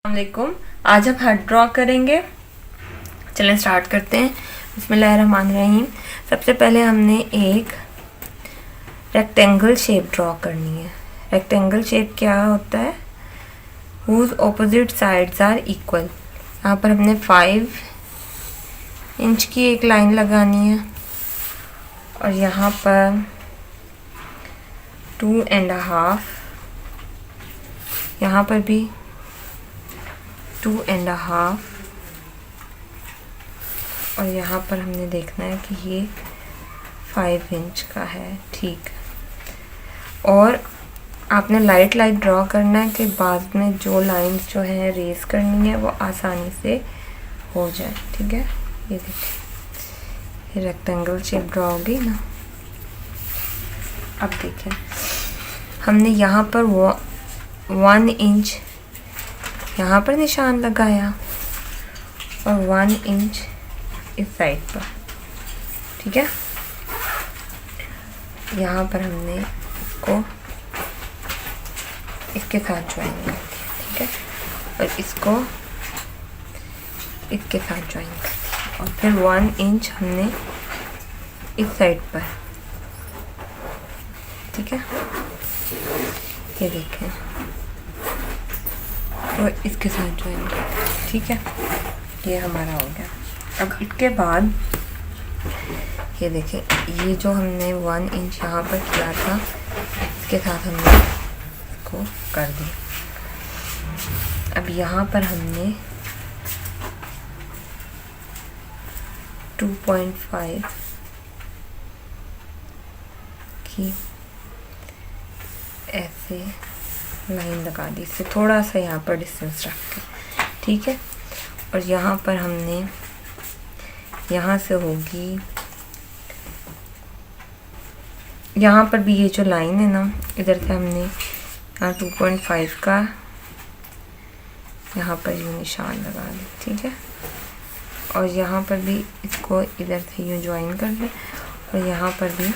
अस्सलामुअलैकुम। आज हम हार्ट ड्रॉ करेंगे। चलें स्टार्ट करते हैं। बिस्मिल्लाहिर्रहमानिर्रहीम। सबसे पहले हमने एक रेक्टेंगल शेप ड्रॉ करनी है। रेक्टेंगल शेप क्या होता है? Whose opposite sides are equal. यहाँ पर हमने 5 इंच की एक लाइन लगानी है और यहाँ पर 2.5, यहाँ पर भी 2.5 और यहाँ पर हमने देखना है कि ये 5 इंच का है। ठीक। और आपने लाइट ड्रॉ करना है कि बाद में जो लाइंस जो है रेस करनी है वो आसानी से हो जाए। ठीक है, ये देखिए ये रेक्टेंगल शेप ड्रॉ होगी ना। अब देखें हमने यहाँ पर वो 1 इंच यहाँ पर निशान लगाया और 1 इंच इस साइड पर। ठीक है, यहाँ पर हमने इसको इसके साथ ज्वाइन कर दिया। ठीक है, और इसको इसके साथ ज्वाइन कर दिया और फिर 1 इंच हमने इस साइड पर। ठीक है, ये देखें तो इसके साथ ज्वाइन कर दिया। ठीक है, ये हमारा हो गया। अब इसके बाद ये देखें ये जो हमने 1 इंच यहाँ पर किया था इसके साथ हमने इसको कर दिया। अब यहाँ पर हमने 2.5 की ऐसे लाइन लगा दी, इससे थोड़ा सा यहाँ पर डिस्टेंस रख के। ठीक है, और यहाँ पर हमने यहाँ से होगी, यहाँ पर भी ये जो लाइन है ना इधर से हमने यहाँ 2.5 का यहाँ पर यूँ निशान लगा दें। ठीक है, और यहाँ पर भी इसको इधर से यूँ ज्वाइन कर दें और यहाँ पर भी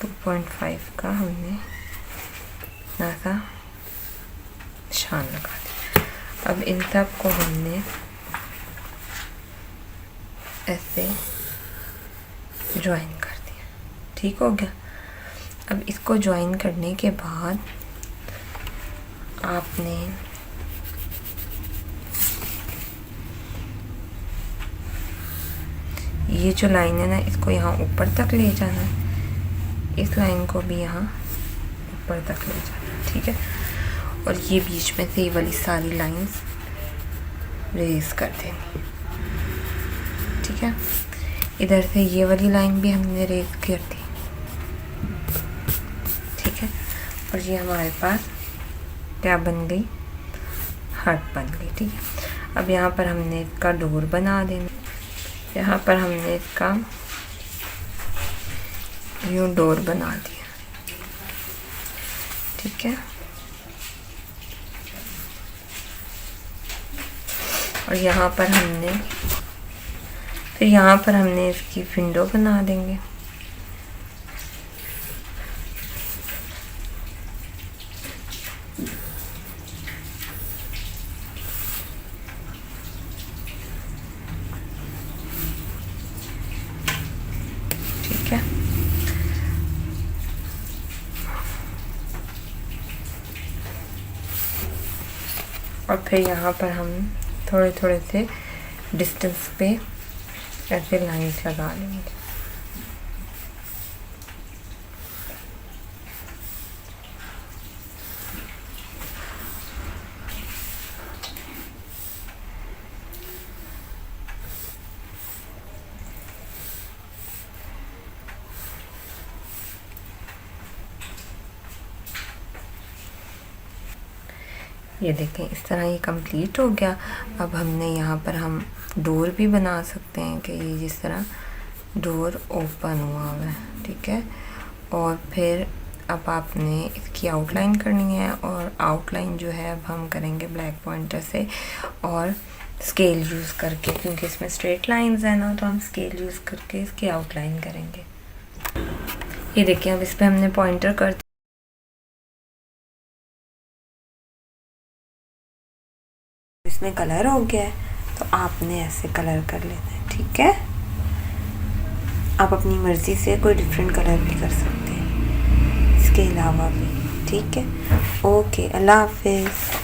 2.5 का हमने ऐसा निशान लगा दिया। अब इन सब को हमने ऐसे ज्वाइन कर दिया। ठीक हो गया। अब इसको ज्वाइन करने के बाद आपने ये जो लाइन है ना इसको यहाँ ऊपर तक ले जाना है, इस लाइन को भी यहाँ ऊपर तक ले जाना है। ठीक है, और ये बीच में से ये वाली सारी लाइंस रेस कर देनी। ठीक है, इधर से ये वाली लाइन भी हमने रेस कर दी। ठीक है, और ये हमारे पास क्या बन गई? हार्ट बन गई। ठीक है, अब यहाँ पर हमने इसका डोर बना देना। यहाँ पर हमने इसका यूँ डोर बना दिया। ठीक है, और यहाँ पर हमने फिर यहाँ पर हमने इसकी विंडो बना देंगे। ठीक है, और फिर यहाँ पर हम थोड़े थोड़े से डिस्टेंस पे ऐसे लाइंस लगा लेंगे। ये देखें इस तरह ये कंप्लीट हो गया। अब हमने यहाँ पर हम डोर भी बना सकते हैं कि ये जिस तरह डोर ओपन हुआ हुआ है। ठीक है, और फिर अब आपने इसकी आउटलाइन करनी है और आउटलाइन जो है अब हम करेंगे ब्लैक पॉइंटर से और स्केल यूज़ करके, क्योंकि इसमें स्ट्रेट लाइंस है ना तो हम स्केल यूज़ करके इसकी आउटलाइन करेंगे। ये देखिए अब इस पर हमने पॉइंटर कर इसमें कलर हो गया है, तो आपने ऐसे कलर कर लेना है। ठीक है, आप अपनी मर्ज़ी से कोई डिफरेंट कलर भी कर सकते हैं इसके अलावा भी। ठीक है, ओके, अल्लाह हाफिज़।